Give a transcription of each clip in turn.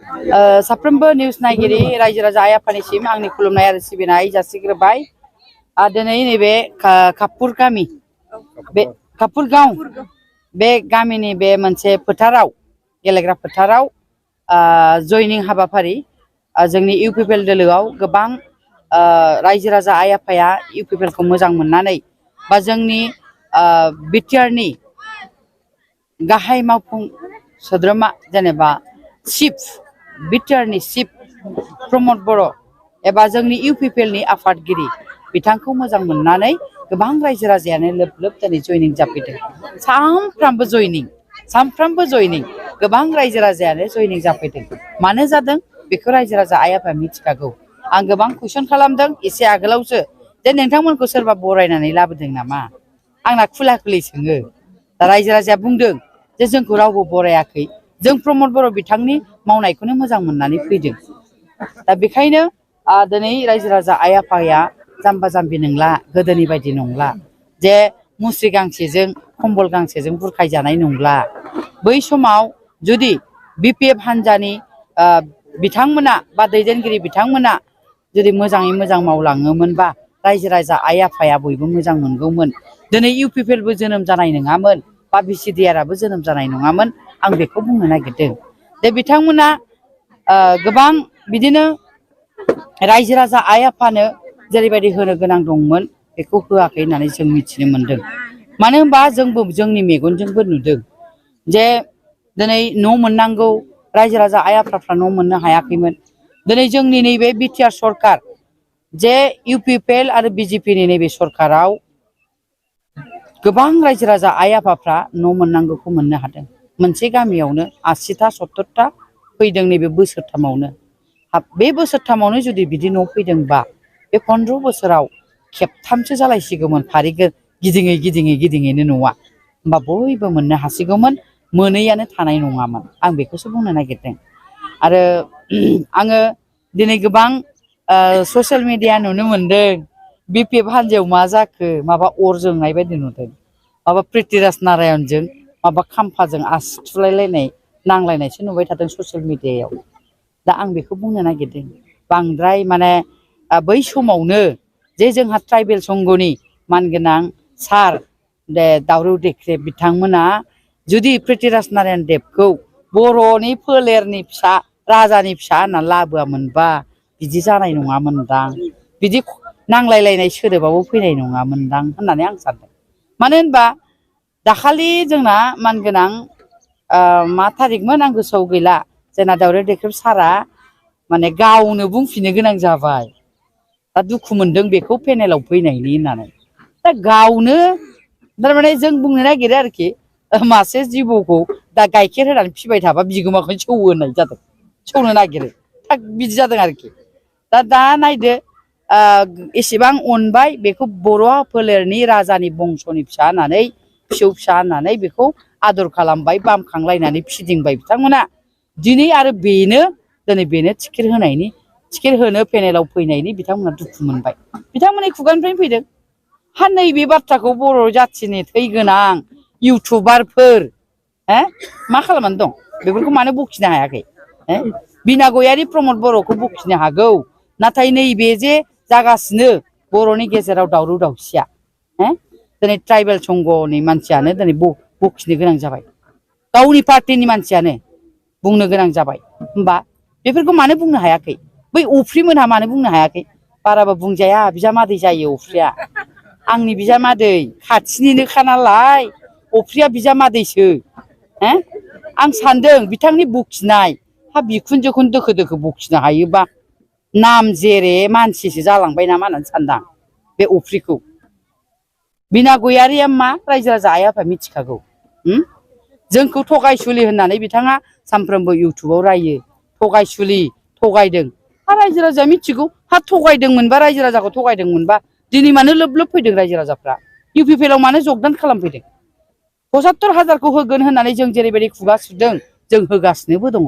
साफ्रोमबो निउस नायगिरि रायजो राजा आइ आफानिसिम आंनि खुलुमनाय आरो सिबिनाय जासिग्रोबाय। दिनै नैबे कापुर गामि बे कापुरगाव बे गामिनि बे मोनसे फोथाराव गेलेग्रा फोथाराव जयनिं हाबाफारि जोंनि इउपिपिएल दोलोआव गोबां रायजो राजा आइ आफाया इउपिपिएलखौ मोजां मोननानै बा जोंनि बिटिआरनि गाहाय मावफुं सोद्रोमा जेनेबा चिफ बिटिआरनि चिफ प्रमद बर' एबा जोंनि इउपिपिएलनि आफादगिरि बिथांखौ मोजां मोननानै गोबां रायजो राजायानो लोब लोब दिनै जयनिं जाफैदों। सानफ्रामबो जयनिं गोबां रायजो राजायानो जयनिं जाफैदों। मानो जादों बेखौ रायजो राजा आइ आफाया मिथिखागौ। आं गोबां कुइसन खालामदों एसे आगोलावसो जे नोंथांमोनखौ सोरबा बरायनानै लाबोदों नामा, आंना खुला खुलि सोङो। दा रायजो राजाया बुंदों जे जोंखौ रावबो बरायाखै, जों प्रमद बर' बिथांनि मावनायखौनो मोजां मोननानै फैदों। दा बेखायनो दिनै रायजो राजा आइ आफाया जाम्बा जाम्बि नंला, गोदोनि बायदि नंला जे मुस्रि गांसेजों कम्बल गांसेजों बुरखायजानाय नंला। बै समाव जुदि बिपिएफ हान्जानि बिथांमोना बा दैदेनगिरि बिथांमोना जुदि मोजाङै मोजां मावलाङोमोनबा रायजो राजा आइ आफाया बयबो मोजां मोनगौमोन। दिनै इउपिपिएलबो जोनोम जानाय नङामोन बा बिसिडिआरआबो जोनोम जानाय नङामोन। आं बेखौ बुंनो नागिरदों जे बिथांमोना गोबां बिदिनो रायजो राजा आइ आफानो जेरैबायदि होनो गोनां दंमोन बेखौ होआखै होननानै जों मिथिनो मोनदों। मानो होनबा जोंबो जोंनि मेगनजोंबो नुदों जे दिनै न' मोननांगौ रायजो राजा आइ आफाफ्रा न' मोननो हायाखैमोन। दिनै जोंनि नैबे बिटिआर सरकार जे इउपिपिएल आरो बिजेपिनि नैबे सरकाराव गोबां रायजो राजा आइ आफाफ्रा न' मोननांगौखौ मोननो हादों। मोनसे गामियावनो 80टा 70टा फैदों नैबे बोसोरथामावनो। बे बोसोरथामावनो जुदि बिदि न' फैदोंबा बे 15 बोसोराव खेबथामसो जालायसिगौमोन फारि गिदिङैनो न'आ, होमबा बयबो मोननो हासिगौमोन, मोनैयानो थानाय नङामोन। आं बेखौसो बुंनो नागिरदों। आरो आङो दिनै गोबां ससियेल मिडिया नुनो मोनदों बिपिएफ हान्जायाव मा जाखो, माबा अर जोंनाय बायदि नुदों। माबा प्रिथिराज नारायणजों माबा खाम्फाजों आसि थुलायलायनाय नांलायनायसो नुबाय थादों ससियेल मिडियायाव। दा आं बेखौ बुंनो नागिरदों बांद्राय माने बै समावनो जे जोंहा ट्राइबेल संघनि मानगोनां सार दावरौ देख्रेब बिथांमोना जुदि प्रिथिराज नारायण देबखौ बर'नि फोलेरनि फिसा राजानि फिसा होननानै लाबोआमोनबा बिदि जानाय नङामोनदां, बिदि नांलायलायनाय सोदोबाबो फैनाय नङामोनदां होननानै आं सानदों। मानो होनबा दाखालि जोंना मानगोनां मा थारिखमोन आं गोसोआव गैला, जोंना दावरौ देख्रेब सारा माने गावनो बुंफिननो गोनां जाबाय। दा दुखु मोनदों बेखौ पेनेलाव फैनायनि होननानै। दा गावनो थारमाने जों बुंनो नागिरो आरोखि मासे जिबौखौ दा गाइखेर होनानै फिबाय थाबा बिगोमाखौनो सौवो होननाय जादों, सौनो नागिरो बिदि जादों आरोखि। दा नायदो एसेबां अनबाय बेखौ बर' फोलेरनि राजानि बंस'नि फिसा होननानै फिसौ फिसा होननानै बेखौ आदर खालामबाय, बामखांलायनानै फिदिंबाय बिथांमोना। दिनै आरो दिनै बेनो टिकेट होनो पेनेलाव फैनायनि बिथांमोना दुखु मोनबाय। बिथांमोननि खुगानिफ्रायनो फैदों। हा नैबे बाथ्राखौ बर' जाथिनि थै गोनां इउटुबारफोर मा खालामनानै दं, बेफोरखौ मानो बखिनो हायाखै? बिना गयारी प्रमद बर'खौ बखिनो हागौ, नाथाय नैबे जे जागासिनो बर'नि गेजेराव दावराव दावसिया दिनै ट्राइबेल संघनि मानसियानो दिनै बखिनो गोनां जाबाय, गावनि पार्टिनि मानसियानो बुंनो गोनां जाबाय। होमबा बेफोरखौ मानो बुंनो हायाखै? बै अफ्रिमोनहा मानो बुंनो हायाखै? बाराबा बुंजाया, बिजामादै जायो अफ्रिया। आंनि बिजामादै खाथिनिनोखा नालाय अफ्रिया बिजामादैसो। आं सान्दों बिथांनि बखिनाय बिखुनजोखौनो दोखो दोखो बखिनो हायोबा नाम जेरे मानसिसो जालांबाय नामा होननानै सानदां बे अफ्रिखौ। बिना गयारिया मा रायजो राजा आइ आफाया मिथिखागौ। जोंखौ थगायसुलि होननानै बिथाङा सानफ्रोमबो इउटुबाव रायो, थगायसुलि थगायदों। रायजो राजाया मिथिगौ, थगायदोंमोनबा रायजो राजाखौ थगायदोंमोनबा दिनै मानो लोब लोब फैदों रायजो राजाफ्रा? इउपिपिएलआव मानो जगदान खालामफैदों? 75,000खौ होगोन होननानै जों जेरैबायदि खुगा सुदों जों होगासिनोबो दङ।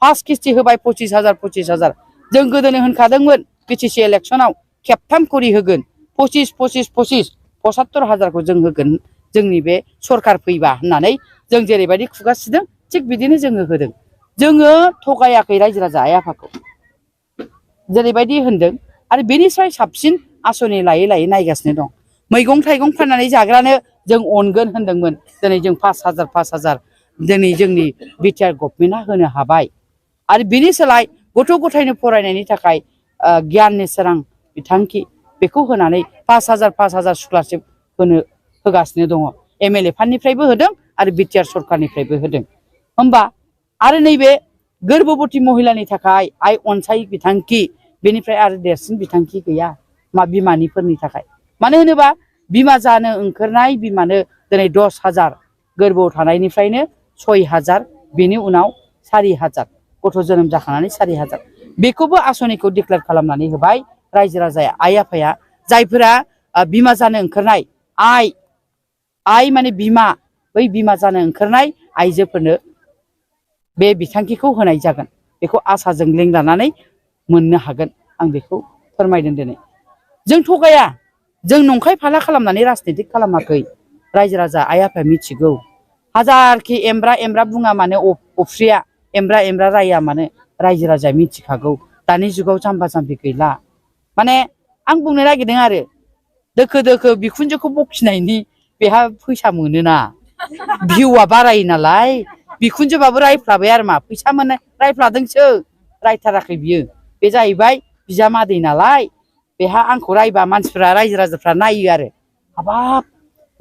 फार्स्ट किस्ति होबाय 25,000। जों गोदोनो होनखादोंमोन बिटिसि इलेक्सनाव खेबथाम खरि होगोन, 75,000खौ जों होगोन जोंनि बे सरकार फैबा होननानै जों जेरैबायदि खुगा सुदों थिग बिदिनो जोङो होदों। जोङो थगायाखै रायजो राजा आइ आफाखौ जेरैबायदि होनदों आरो बेनिफ्राय साबसिन आसनि लायै लायै नायगासिनो दं। मैगं थाइगं फाननानै जाग्रानो जों अनगोन होनदोंमोन, दिनै जों 5,000 दिनै जोंनि बिटिआर गभर्नमेन्टआ होनो हाबाय। आरो बिनि सोलाय गथ' गथायनो फरायनायनि थाखाय गियाननि सोरां बिथांखि बेखौ होनानै 5,000 स्कलारशिप होगासिनो दङ। MLA फान्डनिफ्रायबो होदों आरो बिटिआर सरखारनिफ्रायबो होदों। होमबा आरो नैबे गोर्बोबती महिलानि थाखाय आइ अनसाय बिथांखि बेनिफ्राय आरो देरसिन बिथांखि गैया मा बिमानिफोरनि थाखाय। मानो होनोबा बिमा जानो ओंखारनाय बिमानो दिनै 10,000 गोर्बोआव थानायनिफ्रायनो 6,000 बेनि उनाव 4,000 गथ' जोनोम जाखांनानै 4,000 बेखौबो आसनिखौ डिक्लेयार खालामनानै होबाय रायजो राजाया आइ आफाया। जायफोरा बिमा जानो ओंखारनाय आइ माने बिमा, बै बिमा जानो ओंखारनाय आइजोफोरनो बे बिथांखिखौ होनाय जागोन। बेखौ आसाजों लिंक लानानै मोननो हागोन। आं बेखौ फोरमायदों दिनै। जों थगाया, जों नंखाय फाला खालामनानै राजनितिक खालामाखै। रायजो राजा आइ आफाया मिथिगौ। हाजारखि एमब्रा बुङा मानो अफ्रिया एमब्रा राया मानो रायजो राजाया मिथिखागौ। दानि जुगाव जाम्बा जाम्बि गैला। माने आं बुंनो नागिरदों आरो दोखो दोखो बिखुनजोखौ बखिनायनि बेहा फैसा मोनोना, भिउआ बारायो नालाय बिखुनजोबाबो रायफ्लाबाय आरो मा फैसा मोनो, रायफ्लादोंसो रायथाराखै बियो। बे जाहैबाय बिजामादै नालाय बेहा आंखौ रायबा मानसिफ्रा रायजो राजाफ्रा नायो आरो हाबाब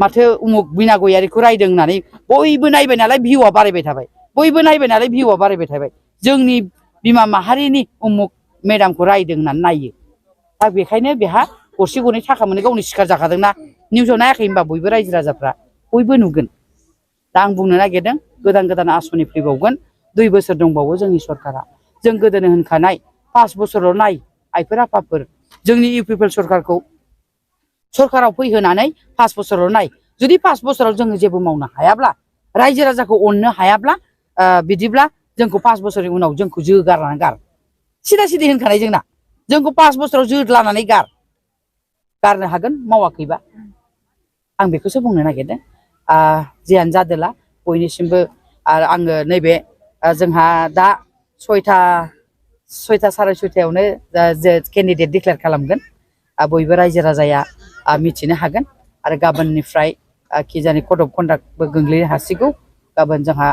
माथो उमुक बिना गयारिखौ रायदों होननानै बयबो नायबाय नालाय भिउआ बारायबाय थाबाय, बयबो नायबाय नालाय भिउआ बारायबाय थाबाय। जोंनि बिमा माहारिनि उमुक मेदामखौ रायदों होननानै नायो। दा बेखायनो बेहा गरसे गरनै थाखा मोनो, गावनि सिखार जाखादोंना। निउसाव नायाखै होनबा बयबो रायजो राजाफ्रा बयबो नुगोन। दा आं बुंनो नागिरदों गोदान आसनि फैबावगोन। 2 बोसोर दंबावो जोंनि सरकारा। जों गोदोनो होनखानाय 5 बोसोरल' नाय आइफोर आफाफोर जोंनि UPPL सरकारखौ सरकाराव फैहोनानै 5 बोसोरल' नाय। जुदि 5 बोसोराव जोङो जेबो मावनो हायाब्ला, रायजो राजाखौ अननो हायाब्ला बिदिब्ला जोंखौ 5 बोसोरनि उनाव जोंखौ जोगारनानै गार। सिदा सिदि होनखानाय जोंना। जोंखौ 5 बोसोराव जोदलानानै गारनो हागोन मावाखैबा। आं बेखौसो बुंनो नागिरदों। जियानो जादोला बयनिसिमबो आरो आङो नैबे जोंहा दा 6टा 6:30 केन्डिडेट डिक्लेयार खालामगोन। बयबो रायजो राजाया मिथिनो हागोन। आरो गाबोननिफ्राय खिजानि कड अफ कन्डाक्टबो गोग्लैनो हासिगौ। गाबोन जोंहा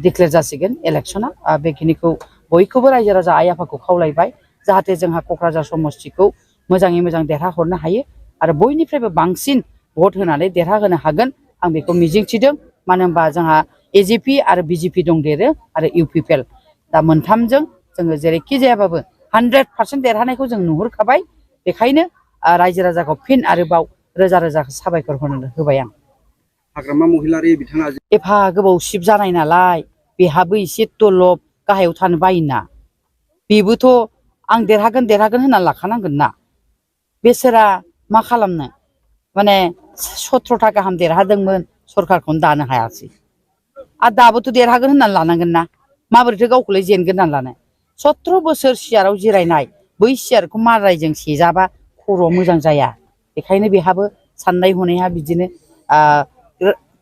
डिक्लेयार जासिगोन इलेक्सना। बेखिनिखौ बयखौबो रायजो राजा आइ आफाखौ खावलायबाय जाहाथे जोंहा क'क्राझार समस्तिखौ मोजाङै मोजां देरहाहरनो हायो आरो बयनिफ्रायबो बांसिन भट होनानै देरहाहोनो हागोन। आं बेखौ मिजिंथिदों। मानो होनबा जोंहा AJP आरो BJP दंदेरो आरो UPPL। दा मोनथामजों जोङो जेरैखि जायाबाबो 100% देरहानायखौ जों नुहुरखाबाय। बेखायनो रायजो राजाखौ फिन आरोबाव रोजा रोजा साबायखर होबाय आं। हाग्रामा महिलारि बिथाङा एफा गोबाव सिफ जानाय नालाय बेहाबो एसे दलब गाहायाव थानो बायोना। बेबोथ' आं देरहागोन होनना लाखानांगोन ना। बेसोरा मा खालामनो माने 17टा गाहाम देरहादोंमोन, सरखारखौनो दानो हायासै। आरो दाबोथ' देरहागोन होननानै लानांगोन ना। माबोरैथो गावखौलाय जेनगोन होननानै लानो। 17 बोसोर सियाराव जिरायनाय बै सियारखौ मारायजों सेजाबा खर'आ मोजां जाया। बेखायनो बेहाबो साननाय हनाया बिदिनो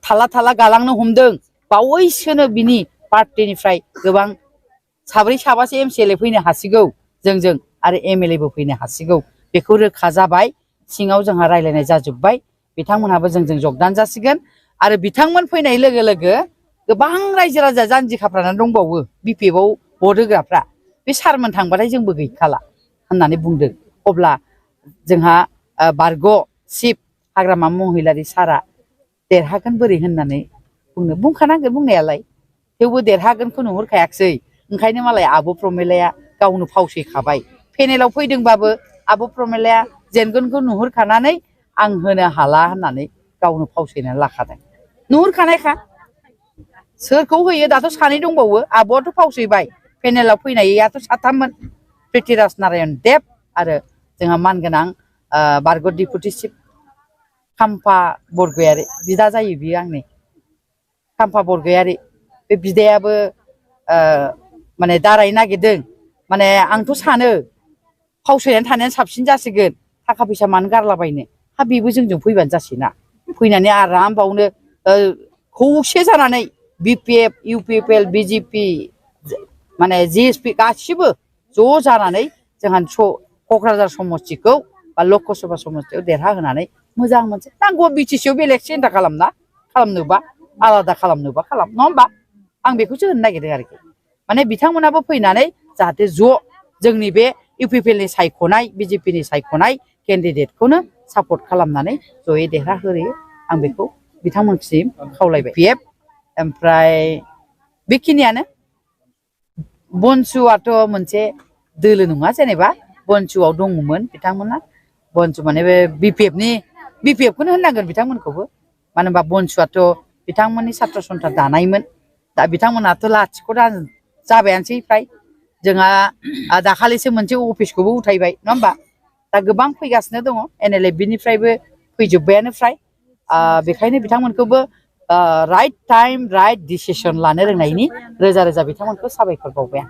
थाला गालांनो हमदों। बावैसोनो बिनि पार्टिनिफ्राय गोबां 4 साबासो MCLA फैनो हासिगौ जोंजों आरो MLAबो फैनो हासिगौ। बेखौ रोखा जाबाय। सिङाव जोंहा रायलायनाय जाजोब्बाय। बिथांमोनहाबो जोंजों जगदान जासिगोन। आरो बिथांमोन फैनाय लोगो लोगो गोबां रायजो राजा जानजि खाफ्रानानै दंबावो BPFआव भट होग्राफ्रा। बे सारमोन थांबाथाय जोंबो गैखाला होननानै बुंदों। अब्ला जोंहा बारग' चिफ हाग्रामा महिलारि सारा देरहागोन बोरै होननानै बुंखानांगोन बुंनायालाय। थेवबो देरहागोनखौ नुहुरखायाखिसै। ओंखायनो मालाय आब' प्रमेलाया गावनो फावसयखाबाय। पेनेलाव फैदोंबाबो आब' प्रमेलाया जेनगोनखौ नुहुरखानानै आं होनो हाला होननानै गावनो फावसयनानै लाखादों। नुहुरखानायखा सोरखौ होयो। दाथ' 2 दंबावो। आब'आथ' फावसयबाय। पेनेलाव फैनायाथ' 3मोन। प्रिथिराज नारायण देब आरो जोंहा मानगोनां बारग' डिपुटि चिफ खाम्फा बरगयारि बिदा जायो बियो आंनि। खाम्फा बरगयारि बे बिदायाबो माने दारायनो नागिरदों। माने आंथ' सानो फावसयनानै थानायानो साबसिन जासिगोन। थाखा फैसा मानो गारलाबायनो। बेबो जोंजों फैबानो जासैना। फैनानै आराम बावनो खौसे जानानै BPF, UPPL, BJP माने जिएसपि गासिबो ज' जानानै जोंहा क'क्राझार समस्तिखौ बा लकसभा समस्तियाव देरहाहोनानै मोजां मोनसे नांगौ बिटिसिआव बेलेग सिन्था खालामनोबा आलादा खालामनोबा खालाम नङा होमबा आं बेखौसो होननो नागिरदों आरोखि माने बिथांमोनाबो फैनानै जाहाथे ज' जोंनि बे इउपिपिएलनि सायख'नाय बिजेपिनि सायख'नाय केन्डिडेटखौनो सापर्ट खालामनानै जयै देरहाहोयो आं बेखौ बिथांमोनसिम खावलायबाय पिएफ ओमफ्राय बेखिनियानो बनसुआथ' मोनसे दोलो नङा जेनेबा बनसुआव दङमोन बिथांमोना बनसु माने बे बिपिएफखौनो होननांगोन बिथांमोनखौबो मानो होनबा बनसुआथ' बिथांमोननि सात्र सन्था दानायमोन दा बिथांमोनाथ' लाथिख' जाबायानोसै फ्राय जोंहा दाखालिसो मोनसे अफिसखौबो उथायबाय नङा होमबा दा गोबां फैगासिनो दङ एनएलएफबिनिफ्रायबो फैजोब्बायानो फ्राय बेखायनो बिथांमोनखौबो राइट टाइम राइट डिसिसन लानो रोंनायनि रोजा रोजा बिथांमोनखौ साबायखर बावबाय आं